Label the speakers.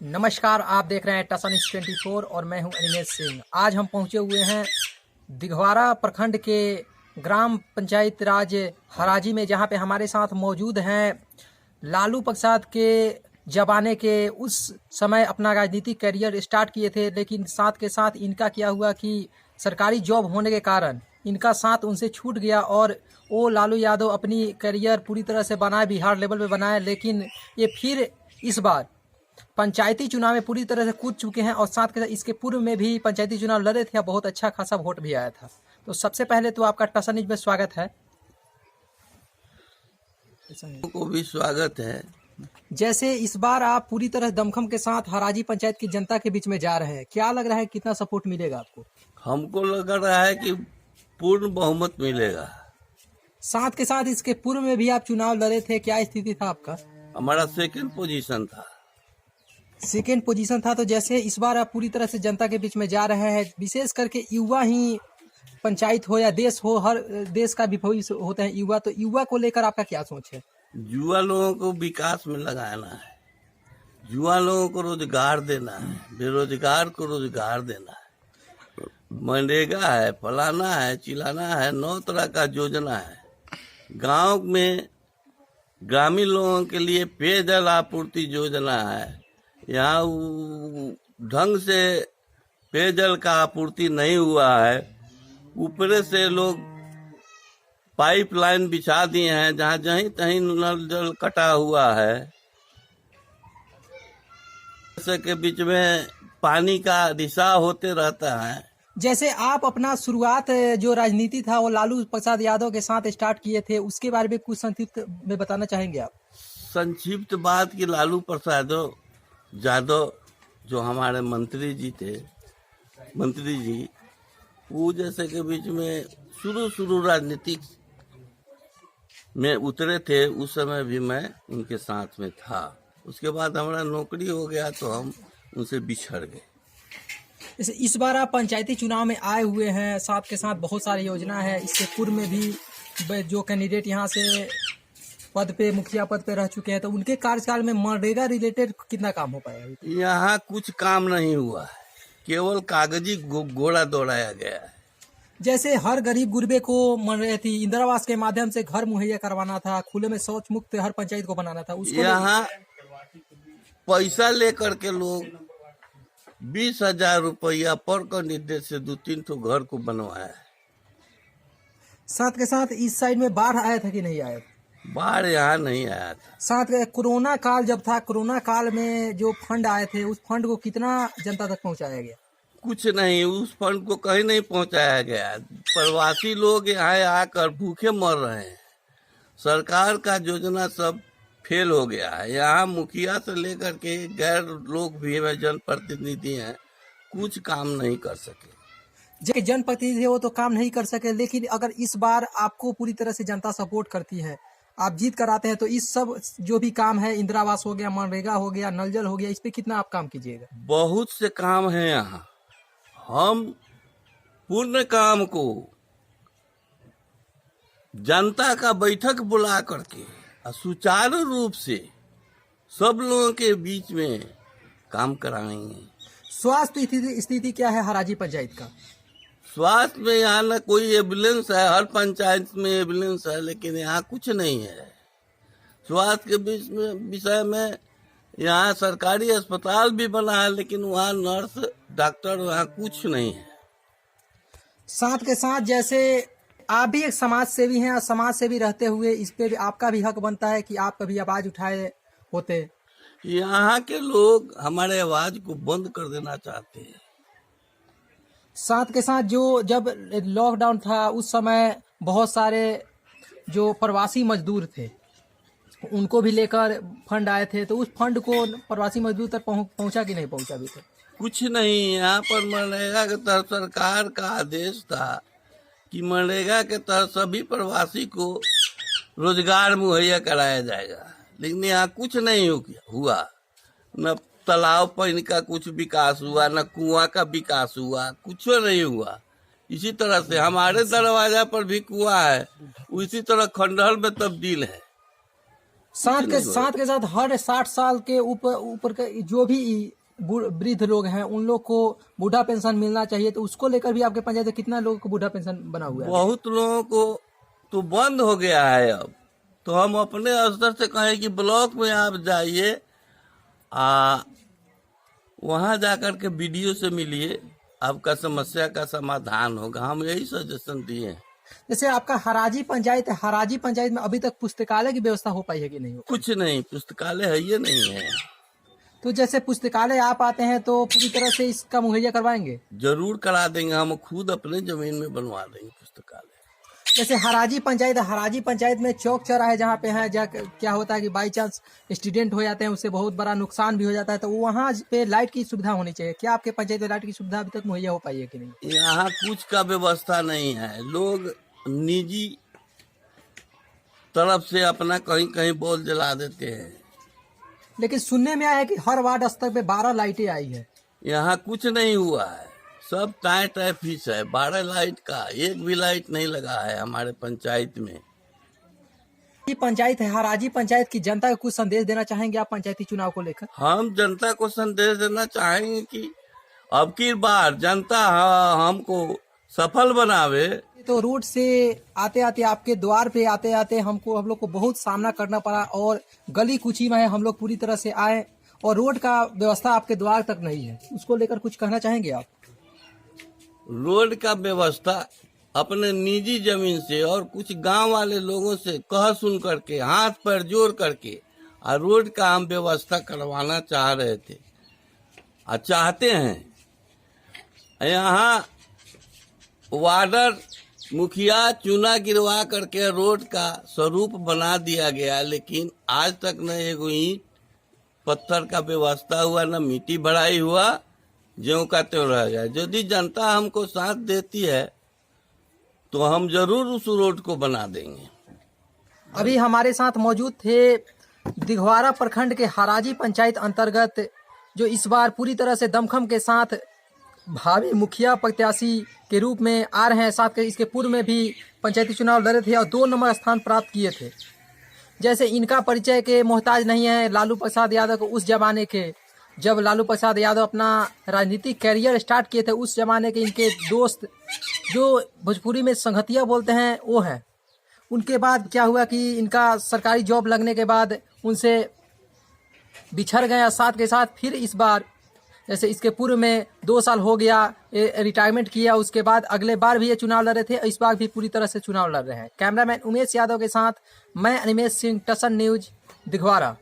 Speaker 1: नमस्कार, आप देख रहे हैं टसन न्यूज़ 24 और मैं हूं अनिमेश सिंह। आज हम पहुंचे हुए हैं दिघवारा प्रखंड के ग्राम पंचायत राज हराजी में, जहां पे हमारे साथ मौजूद हैं लालू प्रसाद के जमाने के उस समय अपना राजनीतिक करियर स्टार्ट किए थे, लेकिन साथ के साथ इनका क्या हुआ कि सरकारी जॉब होने के कारण इनका साथ उनसे छूट गया और वो लालू यादव अपनी करियर पूरी तरह से बनाए, बिहार लेवल पे बनाए। लेकिन ये फिर इस बार पंचायती चुनाव में पूरी तरह से कूद चुके हैं और साथ के साथ इसके पूर्व में भी पंचायती चुनाव लड़े थे, बहुत अच्छा खासा वोट भी आया था। तो सबसे पहले तो आपका टसन न्यूज़ में स्वागत है।
Speaker 2: को भी स्वागत है।
Speaker 1: जैसे इस बार आप पूरी तरह दमखम के साथ हराजी पंचायत की जनता के बीच में जा रहे हैं, क्या लग रहा है कितना सपोर्ट मिलेगा आपको?
Speaker 2: हमको लग रहा है कि पूर्ण बहुमत मिलेगा।
Speaker 1: साथ के साथ इसके पूर्व में भी आप चुनाव लड़े थे, क्या स्थिति था आपका?
Speaker 2: हमारा सेकंड पोजीशन था।
Speaker 1: सेकेंड पोजीशन था। तो जैसे इस बार आप पूरी तरह से जनता के बीच में जा रहे हैं, विशेष करके युवा ही पंचायत हो या देश हो, हर देश का भी भविष्य होता है युवा, तो युवा को लेकर आपका क्या सोच है?
Speaker 2: युवा लोगों को विकास में लगाना है, युवा लोगों को रोजगार देना है, बेरोजगार को रोजगार देना है। मनरेगा है, फलाना है, चिलाना है, 9 तरह का योजना है। गांव में ग्रामीण लोगों के लिए पेयजल आपूर्ति योजना है। यहाँ ढंग से पेयजल का आपूर्ति नहीं हुआ है। ऊपर से लोग पाइपलाइन बिछा दिए हैं, जहाँ जहीं तहीं नल जल कटा हुआ है। जैसे के बीच में पानी का रिसाव होते रहता है।
Speaker 1: जैसे आप अपना शुरुआत जो राजनीति था वो लालू प्रसाद यादव के साथ स्टार्ट किए थे, उसके बारे में कुछ संक्षिप्त में बताना चाहेंगे आप?
Speaker 2: संक्षिप्त बात कि लालू प्रसाद यादव जो हमारे मंत्री जी वो जैसे के बीच में शुरू राजनीतिक में उतरे थे, उस समय भी मैं उनके साथ में था। उसके बाद हमारा नौकरी हो गया तो हम उनसे बिछड़ गए।
Speaker 1: इस बार आप पंचायती चुनाव में आए हुए हैं, साथ के साथ बहुत सारी योजना है। इससे पूर्व में भी जो कैंडिडेट यहाँ से पद पे, मुखिया पद पे रह चुके हैं, तो उनके कार्यकाल में मनरेगा रिलेटेड कितना काम हो पाया?
Speaker 2: यहाँ कुछ काम नहीं हुआ है, केवल कागजी घोड़ा दौड़ाया गया है।
Speaker 1: जैसे हर गरीब गुरबे को इंदिरा आवास के माध्यम से घर मुहैया करवाना था, खुले में शौच मुक्त हर पंचायत को बनाना था। उसको
Speaker 2: यहाँ पैसा लेकर के लोग 20,000 रुपया पर कैंडिडेट से 2-3 ठो घर को बनवाया है।
Speaker 1: साथ के साथ इस साइड में बाढ़ आया था कि नहीं आया?
Speaker 2: बाढ़ यहाँ नहीं आया था।
Speaker 1: साथ के कोरोना काल जब था, कोरोना काल में जो फंड आए थे, उस फंड को कितना जनता तक पहुंचाया गया?
Speaker 2: कुछ नहीं, उस फंड को कहीं नहीं पहुंचाया गया। प्रवासी लोग यहाँ आकर भूखे मर रहे हैं। सरकार का योजना सब फेल हो गया है। यहाँ मुखिया से लेकर के गैर लोग भी जनप्रतिनिधि हैं, कुछ काम नहीं कर सके।
Speaker 1: जो जनप्रतिनिधि वो तो काम नहीं कर सके, लेकिन अगर इस बार आपको पूरी तरह से जनता सपोर्ट करती है, आप जीत कर आते हैं, तो इस सब जो भी काम है, इंदिरा आवास हो गया, मनरेगा हो गया, नल जल हो गया, इस पे कितना आप काम कीजिएगा?
Speaker 2: बहुत से काम है यहाँ। हम पूर्ण काम को जनता का बैठक बुला करके सुचारू रूप से सब लोगों के बीच में काम कराएंगे।
Speaker 1: स्वास्थ्य स्थिति क्या है हराजी पंचायत का?
Speaker 2: स्वास्थ्य में यहाँ न कोई एम्बुलेंस है, हर पंचायत में एम्बुलेंस है, लेकिन यहाँ कुछ नहीं है। स्वास्थ्य के विषय में यहाँ सरकारी अस्पताल भी बना है, लेकिन वहाँ नर्स डॉक्टर वहाँ कुछ नहीं है।
Speaker 1: साथ के साथ जैसे आप भी एक समाज सेवी हैं और समाज सेवी रहते हुए इस पे भी आपका भी हक बनता है कि आप कभी आवाज उठाए होते।
Speaker 2: यहाँ के लोग हमारे आवाज को बंद कर देना चाहते हैं।
Speaker 1: साथ के साथ जो जब लॉकडाउन था उस समय बहुत सारे जो प्रवासी मजदूर थे उनको भी लेकर फंड आए थे, तो उस फंड को प्रवासी मजदूर तक पहुंचा कि नहीं पहुंचा अभी तक?
Speaker 2: कुछ नहीं। यहाँ पर मनरेगा के तहत सरकार का आदेश था कि मनरेगा के तहत सभी प्रवासी को रोजगार मुहैया कराया जाएगा, लेकिन यहाँ कुछ नहीं हुआ। न तालाब पानी का कुछ विकास हुआ, न कुआं का विकास हुआ, कुछ नहीं हुआ। इसी तरह से हमारे दरवाजा पर भी कुआं है, उसी तरह खंडहर में तब्दील है।
Speaker 1: साथ के साथ हर 60 साल के ऊपर के जो भी वृद्ध लोग हैं उन लोग को बूढ़ा पेंशन मिलना चाहिए, तो उसको लेकर भी आपके पंचायत में कितना लोगों को बूढ़ा पेंशन बना हुआ है?
Speaker 2: बहुत लोगों को तो बंद हो गया है अब। तो हम अपने स्तर से कहें कि ब्लॉक में आप जाइए, वहां जाकर के बीडीओ से मिलिए, आपका समस्या का समाधान होगा। हम यही सजेशन दिए हैं।
Speaker 1: जैसे आपका हराजी पंचायत है, हराजी पंचायत में अभी तक पुस्तकालय की व्यवस्था हो पाई है कि नहीं हो?
Speaker 2: कुछ नहीं, पुस्तकालय है ये नहीं है।
Speaker 1: तो जैसे पुस्तकालय आप आते हैं तो पूरी तरह से इसका मुहैया करवाएंगे?
Speaker 2: जरूर करा देंगे, हम खुद अपने जमीन में बनवा देंगे पुस्तकालय।
Speaker 1: जैसे हराजी पंचायत है, हराजी पंचायत में चौक चौराहे जहाँ पे है, क्या होता है कि बाई चांस स्टूडेंट हो जाते हैं, उससे बहुत बड़ा नुकसान भी हो जाता है, तो वहाँ पे लाइट की सुविधा होनी चाहिए। क्या आपके पंचायत में लाइट की सुविधा अभी तक मुहैया हो पाई है कि नहीं?
Speaker 2: यहाँ कुछ का व्यवस्था नहीं है। लोग निजी तरफ से अपना कहीं कहीं बॉल जला देते हैं।
Speaker 1: लेकिन सुनने में आया है कि हर वार्ड स्तर पे 12 लाइटें आई है।
Speaker 2: यहाँ कुछ नहीं हुआ है, सब टाइट फीस है। 12 लाइट का एक भी लाइट नहीं लगा है हमारे पंचायत में।
Speaker 1: ये पंचायत है हराजी पंचायत की जनता को कुछ संदेश देना चाहेंगे आप पंचायती चुनाव को लेकर?
Speaker 2: हम जनता को संदेश देना चाहेंगे कि अब की बार जनता हमको सफल बनावे।
Speaker 1: तो रोड से आते आते आपके द्वार पे आते आते हम लोग को बहुत सामना करना पड़ा, और गली कुची में हम लोग पूरी तरह से आए और रोड का व्यवस्था आपके द्वार तक नहीं है, उसको लेकर कुछ कहना चाहेंगे आप?
Speaker 2: रोड का व्यवस्था अपने निजी जमीन से और कुछ गांव वाले लोगों से कह सुन करके, हाथ पैर जोड़ करके और रोड का हम व्यवस्था करवाना चाह रहे थे और चाहते हैं। यहाँ वार्डर मुखिया चुना गिरवा करके रोड का स्वरूप बना दिया गया, लेकिन आज तक न एगो ईंट पत्थर का व्यवस्था हुआ, न मिट्टी भराई हुआ, ज्यों का त्यों रह गया। यदि जनता हमको साथ देती है तो हम जरूर उस रोड को बना देंगे।
Speaker 1: अभी हमारे साथ मौजूद थे दिघवारा प्रखंड के हराजी पंचायत अंतर्गत, जो इस बार पूरी तरह से दमखम के साथ भावी मुखिया प्रत्याशी के रूप में आ रहे हैं। साथ के इसके पूर्व में भी पंचायती चुनाव लड़े थे और 2 नंबर स्थान प्राप्त किए थे। जैसे इनका परिचय के मोहताज नहीं है लालू प्रसाद यादव को, उस जमाने के जब लालू प्रसाद यादव अपना राजनीतिक कैरियर स्टार्ट किए थे, उस जमाने के इनके दोस्त जो भोजपुरी में संगतिया बोलते हैं वो है। उनके बाद क्या हुआ कि इनका सरकारी जॉब लगने के बाद उनसे बिछड़ गया। साथ के साथ फिर इस बार जैसे इसके पूर्व में 2 साल हो गया रिटायरमेंट किया, उसके बाद अगले बार भी ये चुनाव लड़ रहे थे, इस बार भी पूरी तरह से चुनाव लड़ रहे हैं। कैमरामैन उमेश यादव के साथ मैं अनिमेश सिंह, टसन न्यूज, दिघवारा।